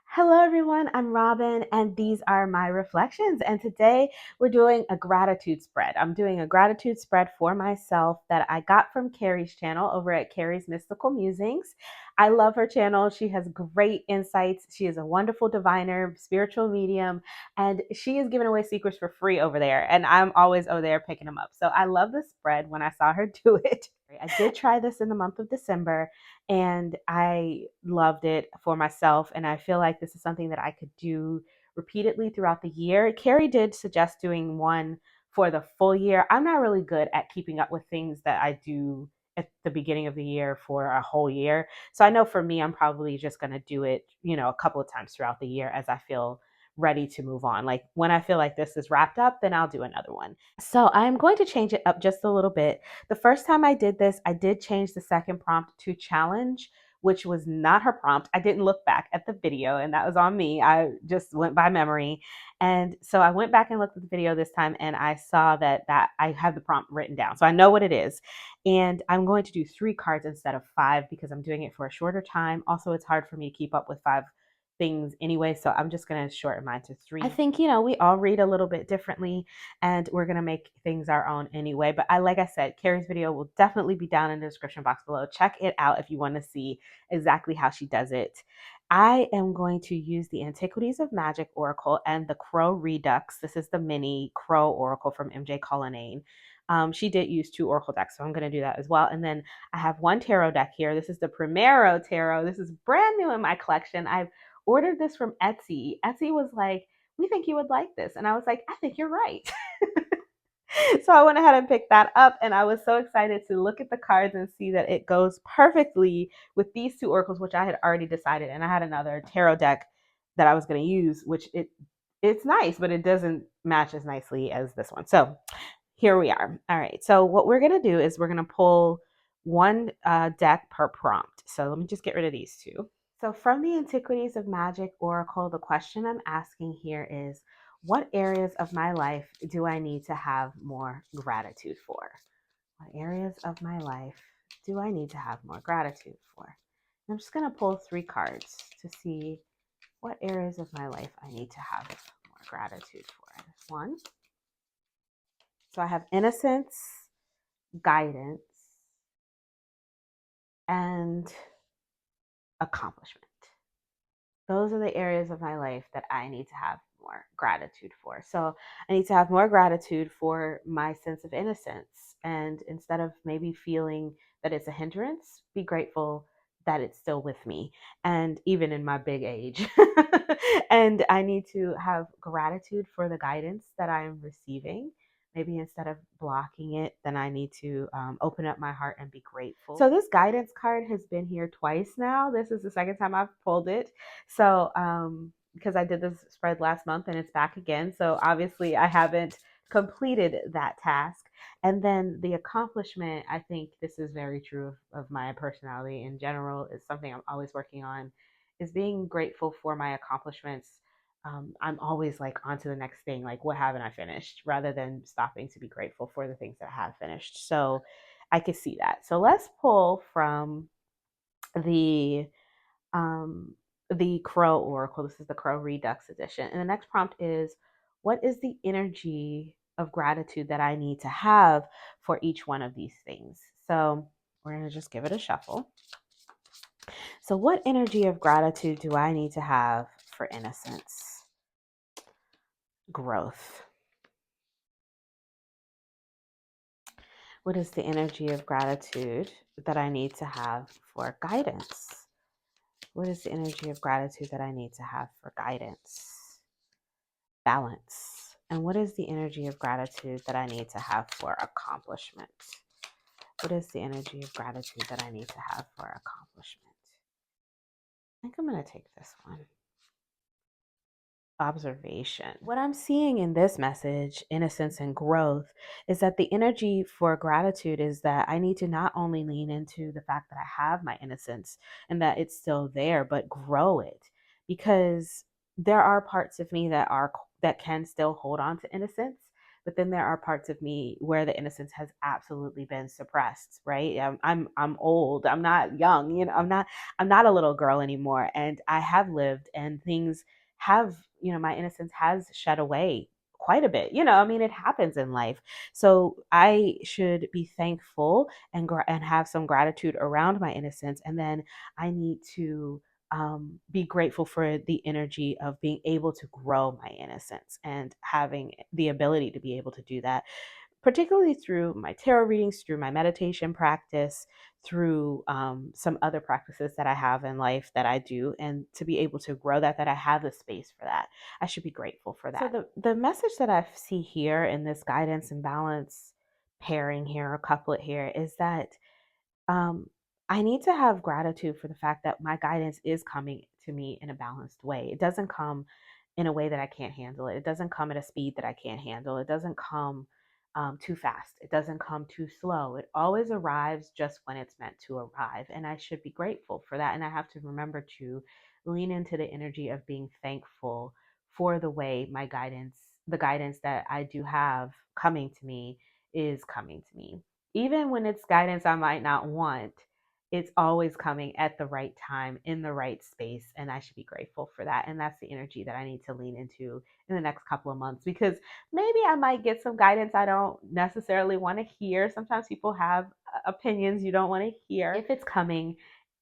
Hello, everyone. I'm Robin, and these are my reflections. And today we're doing a gratitude spread. I'm doing a gratitude spread for myself that I got from Carrie's channel over at Carrie's Mystical Musings. I love her channel. She has great insights. She is a wonderful diviner, spiritual medium, and she is giving away secrets for free over there. And I'm always over there picking them up. So I love the spread when I saw her do it. I did try this in the month of December and I loved it for myself. And I feel like this is something that I could do repeatedly throughout the year. Carrie did suggest doing one for the full year. I'm not really good at keeping up with things that I do at the beginning of the year for a whole year. So I know for me, I'm probably just going to do it, a couple of times throughout the year as I feel ready to move on. Like when I feel like this is wrapped up, then I'll do another one. So I'm going to change it up just a little bit. The first time I did this, I did change the second prompt to challenge, which was not her prompt. I didn't look back at the video, and that was on me. I just went by memory. And so I went back and looked at the video this time, and I saw that I have the prompt written down. So I know what it is. And I'm going to do 3 cards instead of 5 because I'm doing it for a shorter time. Also, it's hard for me to keep up with 5 things anyway, so I'm just going to shorten mine to 3. I think, we all read a little bit differently and we're going to make things our own anyway. But like I said, Carrie's video will definitely be down in the description box below. Check it out if you want to see exactly how she does it. I am going to use the Antiquities of Magic Oracle and the Crow Redux. This is the mini Crow Oracle from MJ Cullinane. She did use 2 Oracle decks, so I'm going to do that as well. And then I have 1 tarot deck here. This is the Primero Tarot. This is brand new in my collection. I've ordered this from Etsy. Etsy was like, we think you would like this. And I was like, I think you're right. So I went ahead and picked that up, and I was so excited to look at the cards and see that it goes perfectly with these 2 oracles, which I had already decided. And I had another tarot deck that I was going to use, which it's nice, but it doesn't match as nicely as this one. So here we are. All right. So what we're going to do is we're going to pull one deck per prompt. So let me just get rid of these 2. So from the Antiquities of Magic Oracle, the question I'm asking here is, what areas of my life do I need to have more gratitude for? What areas of my life do I need to have more gratitude for? I'm just going to pull 3 cards to see what areas of my life I need to have more gratitude for. One. So I have innocence, guidance, and accomplishment. Those are the areas of my life that I need to have more gratitude for. So I need to have more gratitude for my sense of innocence. And instead of maybe feeling that it's a hindrance, be grateful that it's still with me. And even in my big age. And I need to have gratitude for the guidance that I am receiving. Maybe instead of blocking it, then I need to open up my heart and be grateful. So this guidance card has been here twice now. This is the second time I've pulled it. So, because I did this spread last month and it's back again. So obviously I haven't completed that task. And then the accomplishment, I think this is very true of my personality in general, is something I'm always working on, is being grateful for my accomplishments. I'm always like on to the next thing, like what haven't I finished, rather than stopping to be grateful for the things that I have finished. So I could see that. So let's pull from the um, the Crow Oracle. This is the Crow Redux edition. And the next prompt is, what is the energy of gratitude that I need to have for each one of these things? So we're going to just give it a shuffle. So what energy of gratitude do I need to have for innocence? Growth. What is the energy of gratitude that I need to have for guidance? What is the energy of gratitude that I need to have for guidance? Balance. And what is the energy of gratitude that I need to have for accomplishment? What is the energy of gratitude that I need to have for accomplishment? I think I'm going to take this one. Observation. What I'm seeing in this message, innocence and growth, is that the energy for gratitude is that I need to not only lean into the fact that I have my innocence and that it's still there, but grow it, because there are parts of me that can still hold on to innocence, but then there are parts of me where the innocence has absolutely been suppressed, right? I'm old. I'm not young, I'm not a little girl anymore, and I have lived, and things have, my innocence has shed away quite a bit. I mean, it happens in life. So I should be thankful and have some gratitude around my innocence, and then I need to be grateful for the energy of being able to grow my innocence and having the ability to be able to do that, particularly through my tarot readings, through my meditation practice, through some other practices that I have in life that I do, and to be able to grow that I have the space for that. I should be grateful for that. So the message that I see here in this guidance and balance pairing here, or couplet here, is that um, I need to have gratitude for the fact that my guidance is coming to me in a balanced way. It doesn't come in a way that I can't handle it. It doesn't come at a speed that I can't handle. It doesn't come too fast. It doesn't come too slow. It always arrives just when it's meant to arrive. And I should be grateful for that. And I have to remember to lean into the energy of being thankful for the way the guidance that I do have coming to me, is coming to me. Even when it's guidance I might not want, it's always coming at the right time in the right space. And I should be grateful for that. And that's the energy that I need to lean into in the next couple of months, because maybe I might get some guidance I don't necessarily want to hear. Sometimes people have opinions you don't want to hear. If it's coming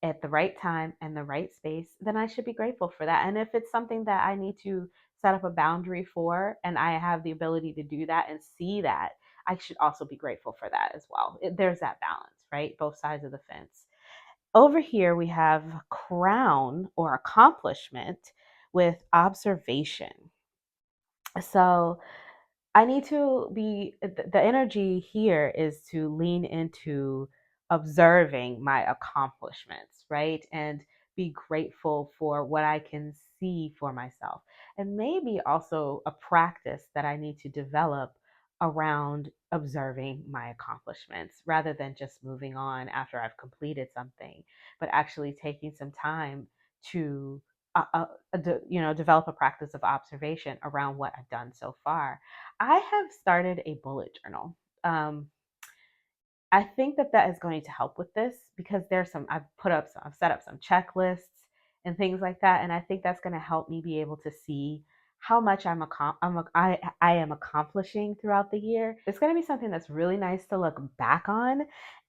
at the right time and the right space, then I should be grateful for that. And if it's something that I need to set up a boundary for, and I have the ability to do that and see that, I should also be grateful for that as well. There's that balance, right? Both sides of the fence. Over here, we have crown or accomplishment with observation. So I need to be, the energy here is to lean into observing my accomplishments, right? And be grateful for what I can see for myself. And maybe also a practice that I need to develop around observing my accomplishments rather than just moving on after I've completed something, but actually taking some time to develop a practice of observation around what I've done so far. I have started a bullet journal. Um, I think that is going to help with this, because I've set up some checklists and things like that, and I think that's going to help me be able to see how much I am accomplishing throughout the year. It's going to be something that's really nice to look back on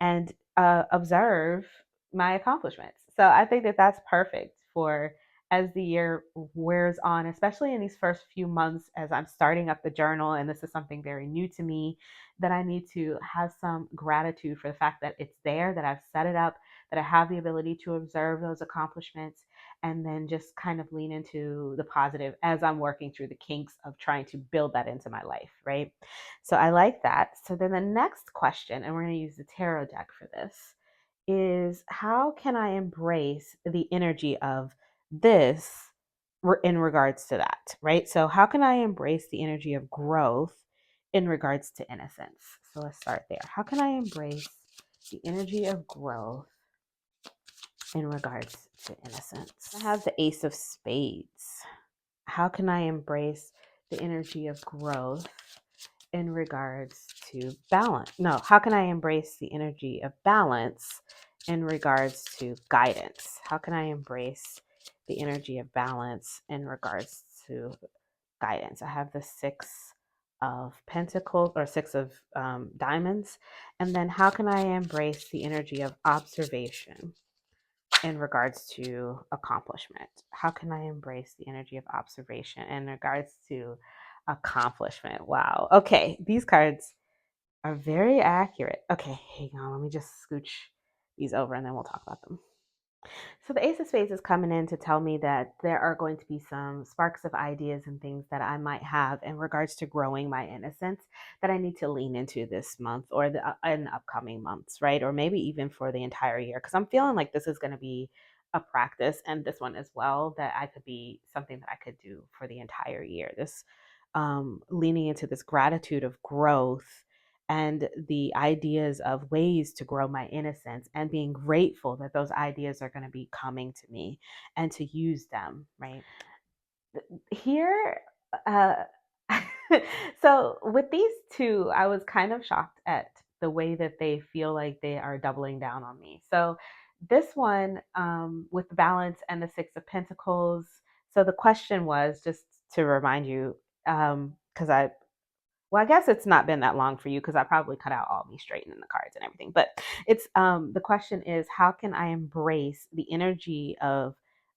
and observe my accomplishments. So I think that that's perfect for as the year wears on, especially in these first few months as I'm starting up the journal, and this is something very new to me, that I need to have some gratitude for the fact that it's there, that I've set it up, that I have the ability to observe those accomplishments, and then just kind of lean into the positive as I'm working through the kinks of trying to build that into my life, right? So I like that. So then the next question, and we're going to use the tarot deck for this, is how can I embrace the energy of this in regards to that, right? So how can I embrace the energy of growth in regards to innocence? So let's start there. How can I embrace the energy of growth in regards to innocence? I have the Ace of Spades. How can I embrace the energy of growth in regards to balance? No, how can I embrace the energy of balance in regards to guidance? How can I embrace the energy of balance in regards to guidance? I have the Six of Pentacles, or Six of Diamonds. And then how can I embrace the energy of observation in regards to accomplishment? How can I embrace the energy of observation in regards to accomplishment? Wow. Okay, these cards are very accurate. Okay, hang on. Let me just scooch these over and then we'll talk about them. So the Ace of Spades is coming in to tell me that there are going to be some sparks of ideas and things that I might have in regards to growing my innocence that I need to lean into this month, or in upcoming months, right? Or maybe even for the entire year, because I'm feeling like this is going to be a practice, and this one as well, that I could be something that I could do for the entire year. This leaning into this gratitude of growth and the ideas of ways to grow my innocence, and being grateful that those ideas are going to be coming to me and to use them, right? Here, uh, So with these two, I was kind of shocked at the way that they feel like they are doubling down on me. So this one, with the balance and the Six of Pentacles. So the question was, just to remind you, because I guess it's not been that long for you because I probably cut out all me straightening the cards and everything. But it's the question is, how can I embrace the energy of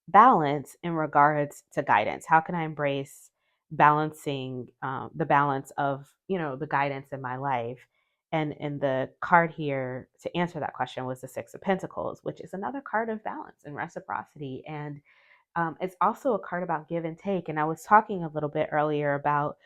balance in regards to guidance? How can I embrace balancing the balance of the guidance in my life? And the card here to answer that question was the Six of Pentacles, which is another card of balance and reciprocity. And it's also a card about give and take. And I was talking a little bit earlier about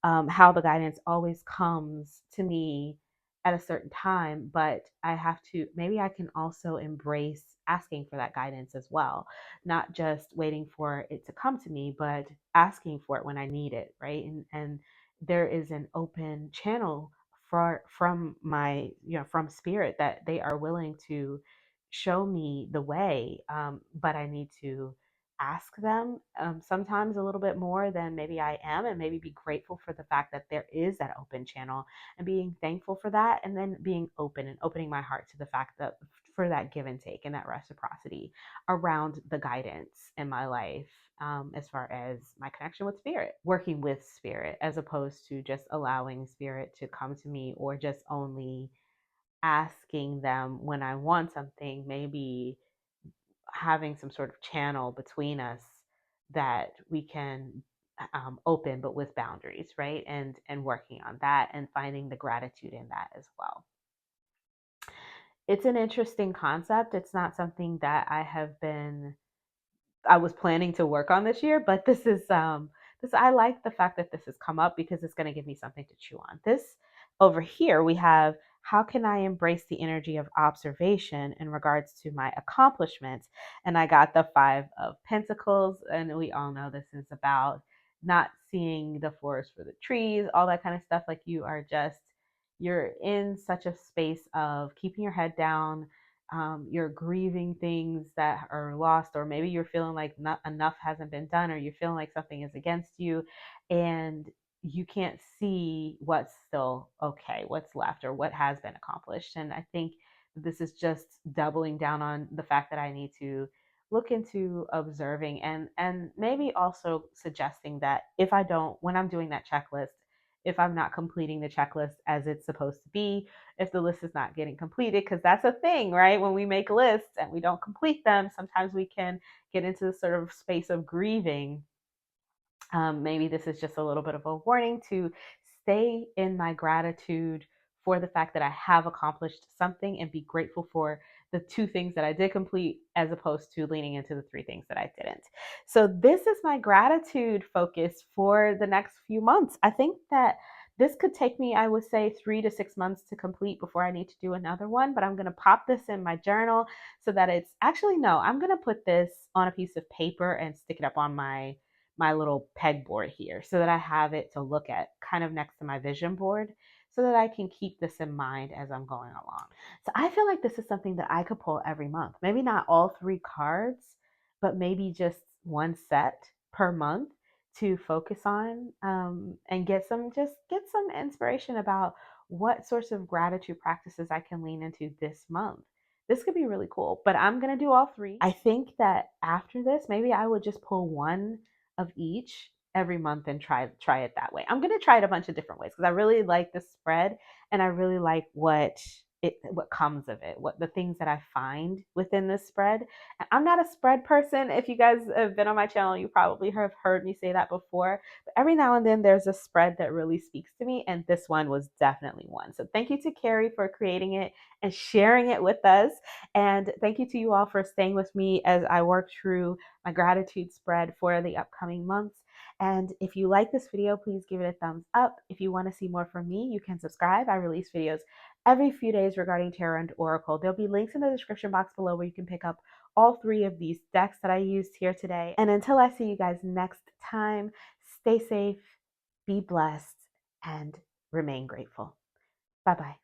how the guidance always comes to me at a certain time, but I have to, maybe I can also embrace asking for that guidance as well, not just waiting for it to come to me, but asking for it when I need it, right? And there is an open channel from my, from spirit that they are willing to show me the way, but I need to ask them, sometimes a little bit more than maybe I am, and maybe be grateful for the fact that there is that open channel and being thankful for that, and then being open and opening my heart to the fact that for that give and take and that reciprocity around the guidance in my life, as far as my connection with spirit, working with spirit, as opposed to just allowing spirit to come to me, or just only asking them when I want something, maybe having some sort of channel between us that we can open, but with boundaries, right? And working on that and finding the gratitude in that as well. It's an interesting concept. It's not something that I was planning to work on this year, but this, I like the fact that this has come up because it's going to give me something to chew on. This over here we have, how can I embrace the energy of observation in regards to my accomplishments? And I got the Five of Pentacles, and we all know this is about not seeing the forest for the trees, all that kind of stuff. Like you're in such a space of keeping your head down, you're grieving things that are lost, or maybe you're feeling like not enough hasn't been done, or you're feeling like something is against you, and you can't see what's still okay, what's left, or what has been accomplished. And I think this is just doubling down on the fact that I need to look into observing, and maybe also suggesting that if I don't, when I'm doing that checklist, if I'm not completing the checklist as it's supposed to be, if the list is not getting completed, because that's a thing, right? When we make lists and we don't complete them, sometimes we can get into the sort of space of grieving. Maybe this is just a little bit of a warning to stay in my gratitude for the fact that I have accomplished something, and be grateful for the two things that I did complete, as opposed to leaning into the three things that I didn't. So, this is my gratitude focus for the next few months. I think that this could take me, I would say, 3 to 6 months to complete before I need to do another one. But I'm going to pop this in my journal so that it's actually, no, I'm going to put this on a piece of paper and stick it up on my little pegboard here so that I have it to look at kind of next to my vision board, so that I can keep this in mind as I'm going along. So I feel like this is something that I could pull every month. Maybe not all three cards, but maybe just one set per month to focus on, and get some inspiration about what sorts of gratitude practices I can lean into this month. This could be really cool, but I'm going to do all three. I think that after this, maybe I would just pull one of each every month and try it that way. I'm going to try it a bunch of different ways because I really like the spread, and I really like what comes of it, what the things that I find within this spread. And I'm not a spread person. If you guys have been on my channel, you probably have heard me say that before. But every now and then there's a spread that really speaks to me, and this one was definitely one. So thank you to Carrie for creating it and sharing it with us. And thank you to you all for staying with me as I work through my gratitude spread for the upcoming months. And if you like this video, please give it a thumbs up. If you want to see more from me, you can subscribe. I release videos every few days regarding tarot and oracle. There'll be links in the description box below where you can pick up all three of these decks that I used here today. And until I see you guys next time, stay safe, be blessed, and remain grateful. Bye-bye.